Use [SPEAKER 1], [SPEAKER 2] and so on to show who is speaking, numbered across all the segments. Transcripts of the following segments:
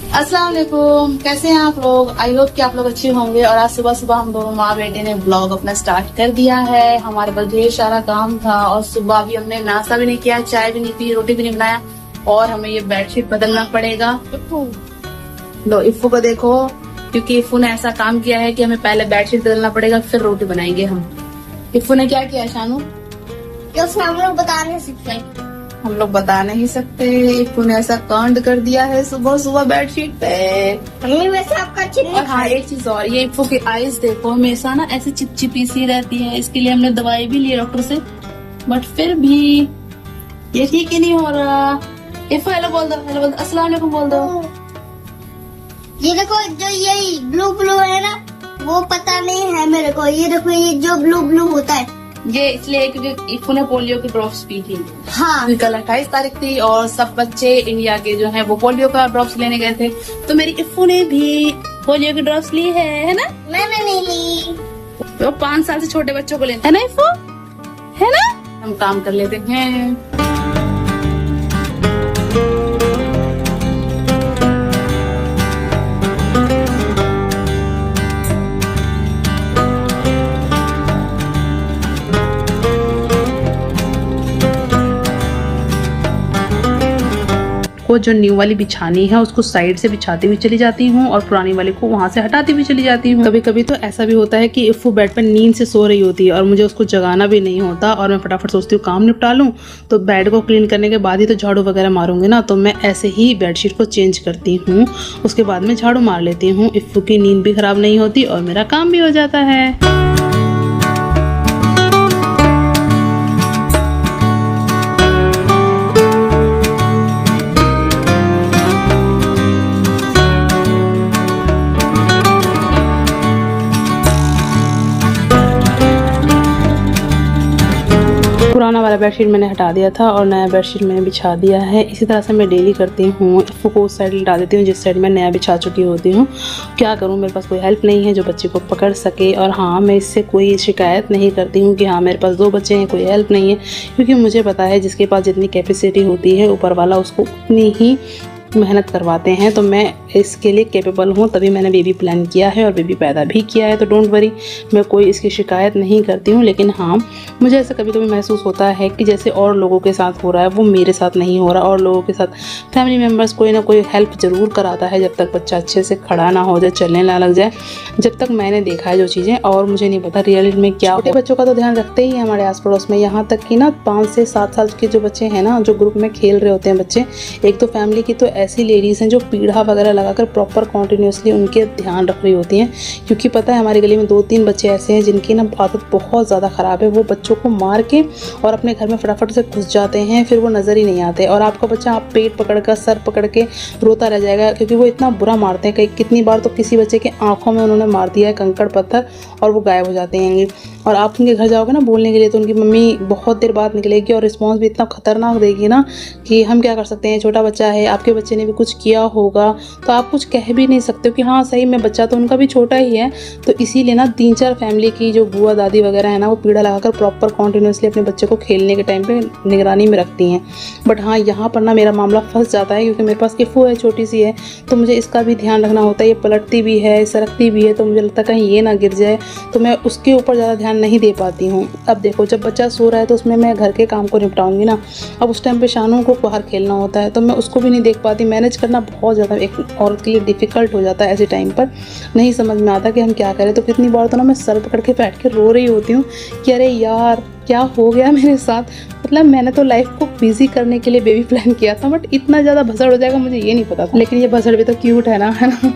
[SPEAKER 1] अस्सलाम वालेकुम, कैसे हैं आप लोग। आई होप कि आप लोग अच्छे होंगे। और आज सुबह सुबह हम दोनों माँ बेटे ने ब्लॉग अपना स्टार्ट कर दिया है। हमारे पास ढेर सारा काम था और सुबह अभी हमने नाश्ता भी नहीं किया, चाय भी नहीं पी, रोटी भी नहीं बनाया और हमें ये बेडशीट बदलना पड़ेगा। लो इफ्फू को देखो, क्योंकि इफ्फू ने ऐसा काम किया है कि हमें पहले बेडशीट बदलना पड़ेगा फिर रोटी बनाएंगे हम। इफ्फू ने क्या किया शानू?
[SPEAKER 2] हम लोग बता नहीं सकते।
[SPEAKER 1] हम लोग बता नहीं सकते। इफ्फू ने ऐसा कांड कर दिया है सुबह सुबह बेडशीट पे।
[SPEAKER 2] मम्मी वैसे आपका
[SPEAKER 1] और हाँ एक चीज और, ये इफ्फू की आईज देखो हमेशा ना ऐसी चिपचिपी सी रहती है। इसके लिए हमने दवाई भी ली डॉक्टर से, बट फिर भी ये ठीक ही नहीं हो रहा। इफ्फू हेलो बोल दो, हेलो बोल दो, अस्सलाम वालेकुम बोल दो।
[SPEAKER 2] ये देखो, जो ये ब्लू ब्लू है ना, वो पता नहीं है मेरे को। ये देखो, ये जो ब्लू ब्लू होता है
[SPEAKER 1] ये इसलिए क्योंकि इफ्फू ने पोलियो की ड्रॉप्स पी थी।
[SPEAKER 2] हाँ,
[SPEAKER 1] कल 28 तारीख थी और सब बच्चे इंडिया के जो है वो पोलियो का ड्रॉप्स लेने गए थे, तो मेरी इफ्फू ने भी पोलियो की ड्रॉप्स ली है ना।
[SPEAKER 2] मैंने नहीं ली।
[SPEAKER 1] वो 5 साल से छोटे बच्चों को लेते है ना इफ्फू, है ना। हम काम कर लेते हैं।
[SPEAKER 3] वो जो न्यू वाली बिछानी है उसको साइड से बिछाती हुई चली जाती हूँ और पुरानी वाली को वहाँ से हटाती हुई चली जाती हूँ। कभी कभी तो ऐसा भी होता है कि इफ्फू बेड पर नींद से सो रही होती है और मुझे उसको जगाना भी नहीं होता और मैं फटाफट सोचती हूँ काम निपटा लूँ, तो बेड को क्लीन करने के बाद ही तो झाड़ू वगैरह मारूंगी ना, तो मैं ऐसे ही बेडशीट को चेंज करती हूँ, उसके बाद में झाड़ू मार लेती हूँ। इफ्फू की नींद भी खराब नहीं होती और मेरा काम भी हो जाता है। पुराना वाला बेडशीट मैंने हटा दिया था और नया बेडशीट मैंने बिछा दिया है। इसी तरह से मैं डेली करती हूँ। इफ्फू को उस साइड लिटा देती हूँ जिस साइड मैं नया बिछा चुकी होती हूँ। क्या करूँ, मेरे पास कोई हेल्प नहीं है जो बच्चे को पकड़ सके। और हाँ, मैं इससे कोई शिकायत नहीं करती हूँ कि हाँ मेरे पास 2 बच्चे हैं, कोई हेल्प नहीं है, क्योंकि मुझे पता है जिसके पास जितनी कैपेसिटी होती है ऊपर वाला उसको उतनी ही मेहनत करवाते हैं। तो मैं इसके लिए कैपेबल हूँ, तभी मैंने बेबी प्लान किया है और बेबी पैदा भी किया है। तो डोंट वरी, मैं कोई इसकी शिकायत नहीं करती हूँ। लेकिन हाँ, मुझे ऐसा कभी कभी महसूस होता है कि जैसे और लोगों के साथ हो रहा है वो मेरे साथ नहीं हो रहा। और लोगों के साथ फैमिली मेम्बर्स कोई ना कोई हेल्प ज़रूर कराता है जब तक बच्चा अच्छे से खड़ा ना हो जाए, चलने ना लग जाए। जब तक मैंने देखा है जो चीज़ें, और मुझे नहीं पता रियल में क्या। छोटे बच्चों का तो ध्यान रखते ही हैं हमारे आस पड़ोस में। यहाँ तक कि ना 5 से 7 साल के जो बच्चे हैं ना, जो ग्रुप में खेल रहे होते हैं बच्चे, एक तो फैमिली की तो ऐसी लेडीज़ हैं जो पीढ़ा वगैरह लगाकर प्रॉपर कॉन्टिन्यूसली उनके ध्यान रख रही होती हैं। क्योंकि पता है हमारी गली में 2-3 बच्चे ऐसे हैं जिनकी ना आदत बहुत ज़्यादा ख़राब है। वो बच्चों को मार के और अपने घर में फटाफट से घुस जाते हैं, फिर वो नज़र ही नहीं आते। और आपका बच्चा आप पेट पकड़कर सर पकड़ के रोता रह जाएगा, क्योंकि वो इतना बुरा मारते हैं। कई कितनी बार तो किसी बच्चे के आँखों में उन्होंने मार दिया है कंकड़ पत्थर और वो गायब हो जाते हैं। और आप उनके घर जाओगे ना बोलने के लिए, तो उनकी मम्मी बहुत देर बाद निकलेगी और रिस्पॉन्स भी इतना खतरनाक देगी ना कि हम क्या कर सकते हैं। छोटा बच्चा है, आपके बच्चे ने भी कुछ किया होगा तो आप कुछ कह भी नहीं सकते हो कि हाँ सही में बच्चा तो उनका भी छोटा ही है। तो इसीलिए ना 3-4 फैमिली की जो बुआ दादी वगैरह है ना, वो पीढ़ा लगाकर प्रॉपर कॉन्टिन्यूसली अपने बच्चे को खेलने के टाइम पे निगरानी में रखती हैं। बट हाँ, यहाँ पर ना मेरा मामला फंस जाता है, क्योंकि मेरे पास इफ्फू है, छोटी सी है, तो मुझे इसका भी ध्यान रखना होता है। ये पलटती भी है, सरकती भी है, तो मुझे लगता है कहीं ये ना गिर जाए, तो मैं उसके ऊपर ज़्यादा ध्यान नहीं दे पाती हूँ। अब देखो, जब बच्चा सो रहा है तो उसमें मैं घर के काम को निपटाऊंगी ना। अब उस टाइम पे शानू को बाहर खेलना होता है, तो मैं उसको भी नहीं देख पाती। मैनेज करना बहुत ज़्यादा एक औरत के लिए डिफ़िकल्ट हो जाता है। ऐसे टाइम पर नहीं समझ में आता कि हम क्या करें। तो कितनी बार तो ना मैं सर पकड़ के बैठ के रो रही होती हूँ कि अरे यार क्या हो गया मेरे साथ। मतलब मैंने तो लाइफ को बिजी करने के लिए बेबी प्लान किया था, बट इतना ज़्यादा भसड़ हो जाएगा मुझे ये नहीं पता था। लेकिन ये भसड़ भी तो क्यूट है ना, है ना।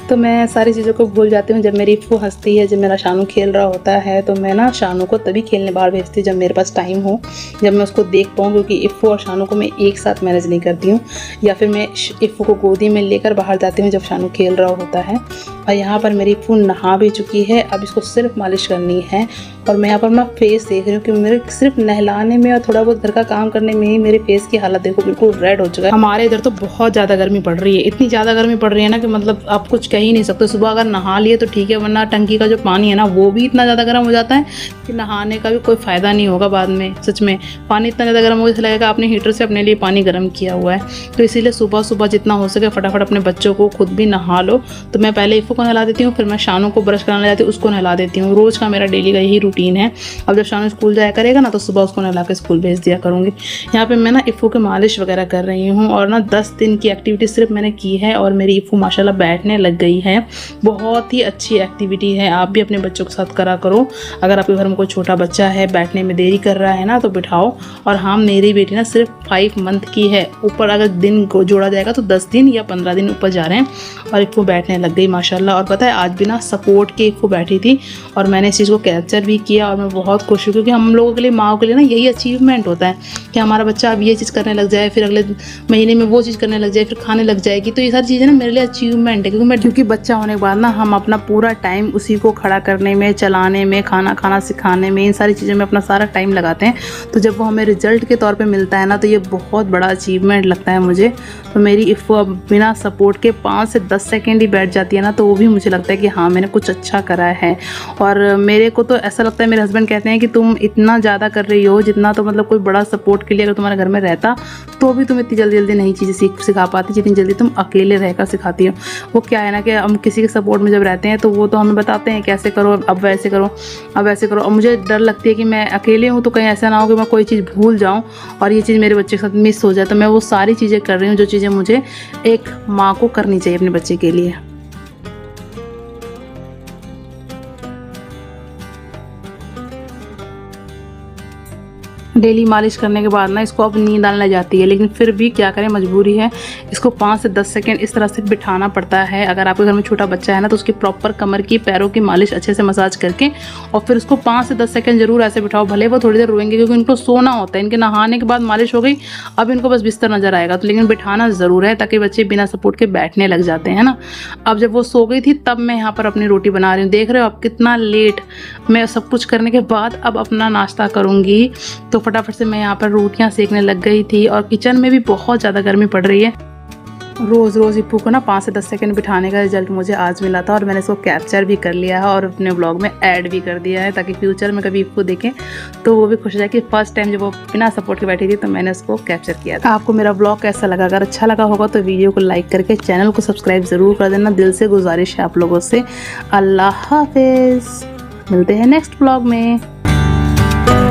[SPEAKER 3] तो मैं सारी चीज़ों को भूल जाती हूँ जब मेरी इफ्फू हंसती है, जब मेरा शानू खेल रहा होता है। तो मैं ना शानू को तभी खेलने बाहर भेजती हूँ जब मेरे पास टाइम हो, जब मैं उसको देख पाऊँ, क्योंकि इफ्फू और शानू को मैं एक साथ मैनेज नहीं करती हूँ। या फिर मैं इफ्फू को गोदी में लेकर बाहर जाती हूँ जब शानू खेल रहा होता है। और यहाँ पर मेरी इफ्फू नहा भी चुकी है, अब इसको सिर्फ मालिश करनी है और मैं यहाँ पर अपना फेस देख रही हूँ कि मेरे सिर्फ नहलाने में और थोड़ा बहुत घर का काम करने में ही मेरे फेस की हालत देखो बिल्कुल रेड हो चुका है। हमारे इधर तो बहुत ज़्यादा गर्मी पड़ रही है, इतनी ज़्यादा गर्मी पड़ रही है ना कि मतलब आप कुछ कह ही नहीं सकते। सुबह अगर नहा लिए तो ठीक है, वरना टंकी का जो पानी है ना वो भी इतना ज़्यादा गर्म हो जाता है कि नहाने का भी कोई फ़ायदा नहीं होगा बाद में। सच में पानी इतना ज़्यादा गर्म हो जैसे लगेगा आपने हीटर से अपने लिए पानी गर्म किया हुआ है। तो इसीलिए सुबह सुबह जितना हो सके फटाफट अपने बच्चों को खुद भी नहा लो। तो मैं पहले इफ़ू को नहला देती हूँ, फिर मैं शानू को ब्रश कराने जाती हूँ, उसको नहला देती हूँ। रोज़ का मेरा डेली का यही रूटीन है। अब जब शानू स्कूल जाया करेगा ना तो सुबह उसको नहला के स्कूल भेज दिया करूँगी। यहाँ पे मैं ना इफ़ू के मालिश वगैरह कर रही हूँ और ना 10 दिन की एक्टिविटी सिर्फ मैंने की है और मेरी इफ़ू माशाल्लाह बैठने लग गई है। बहुत ही अच्छी एक्टिविटी है, आप भी अपने बच्चों के साथ करा करो। अगर आपके घर में कोई छोटा बच्चा है बैठने में देरी कर रहा है ना तो बिठाओ। और हाँ, मेरी बेटी ना सिर्फ 5 मंथ की है, ऊपर अगर दिन को जोड़ा जाएगा तो 10 दिन या 15 दिन ऊपर जा रहे हैं और इफ़ू बैठने लग गई माशाल्लाह। और पता है आज भी ना सपोर्ट के इफ़ू बैठी थी और मैंने इस चीज़ को कैप्चर भी किया और मैं बहुत खुश हूँ, क्योंकि हम लोगों के लिए, माओ के लिए ना यही अचीवमेंट होता है कि हमारा बच्चा अब ये चीज़ करने लग जाए, फिर अगले महीने में वो चीज़ करने लग जाए, फिर खाने लग जाएगी। तो ये सारी चीज़ें ना मेरे लिए अचीवमेंट है, क्योंकि बच्चा होने के बाद ना हम अपना पूरा टाइम उसी को खड़ा करने में, चलाने में, खाना खाना सिखाने में, इन सारी चीज़ों में अपना सारा टाइम लगाते हैं। तो जब वो हमें रिजल्ट के तौर पे मिलता है ना तो ये बहुत बड़ा अचीवमेंट लगता है मुझे। तो मेरी इफ़ू अब बिना सपोर्ट के 5 से 10 सेकेंड ही बैठ जाती है ना तो वो भी मुझे लगता है कि हाँ मैंने कुछ अच्छा करा है। और मेरे को तो ऐसा लगता है, मेरे हस्बैंड कहते हैं कि तुम इतना ज़्यादा कर रही हो जितना तो मतलब कोई बड़ा सपोर्ट के लिए अगर तुम्हारे घर में रहता तो भी तुम इतनी जल्दी जल्दी नई चीज़ें सिखा पाती जितनी जल्दी तुम अकेले रहकर सिखाती हो। वो क्या है ना कि हम किसी के सपोर्ट में जब रहते हैं तो वो तो हमें बताते हैं कैसे करो, अब वैसे करो, अब वैसे करो। और मुझे डर लगती है कि मैं अकेले हूँ तो कहीं ऐसा ना हो कि मैं कोई चीज़ भूल जाऊँ और ये चीज़ मेरे बच्चे के साथ मिस हो जाए। तो मैं वो सारी चीज़ें कर रही हूँ जो चीज़ें मुझे एक माँ को करनी चाहिए अपने बच्चे के लिए। डेली मालिश करने के बाद ना इसको अब नींद आने लग जाती है, लेकिन फिर भी क्या करें, मजबूरी है। इसको 5 से 10 सेकंड इस तरह से बिठाना पड़ता है। अगर आपके घर में छोटा बच्चा है ना तो उसकी प्रॉपर कमर की, पैरों की मालिश अच्छे से मसाज करके और फिर उसको 5 से 10 सेकंड जरूर ऐसे बिठाओ। भले वो थोड़ी देर रोएंगे क्योंकि इनको सोना होता है, इनके नहाने के बाद मालिश हो गई, अब इनको बस बिस्तर नजर आएगा। तो लेकिन बिठाना ज़रूर है ताकि बच्चे बिना सपोर्ट के बैठने लग जाते हैं ना। अब जब वो सो गई थी तब मैं यहाँ पर अपनी रोटी बना रही हूँ। देख रहे हो आप कितना लेट, मैं सब कुछ करने के बाद अब अपना नाश्ता करूँगी। तो फटाफट से मैं यहाँ पर रोटियां सेकने लग गई थी और किचन में भी बहुत ज़्यादा गर्मी पड़ रही है। रोज़ रोज़ इप्पू को ना 5 से 10 सेकंड बिठाने का रिजल्ट मुझे आज मिला था और मैंने इसको कैप्चर भी कर लिया है और अपने ब्लॉग में ऐड भी कर दिया है ताकि फ्यूचर में कभी इप्पू देखें तो वो भी खुश हो जाए कि फर्स्ट टाइम जब वो बिना सपोर्ट के बैठी थी तो मैंने उसको कैप्चर किया था। आपको मेरा ब्लॉग कैसा लगा? अगर अच्छा लगा होगा तो वीडियो को लाइक करके चैनल को सब्सक्राइब ज़रूर कर देना, दिल से गुजारिश है आप लोगों से। अल्लाह हाफिज़, मिलते हैं नेक्स्ट ब्लॉग में।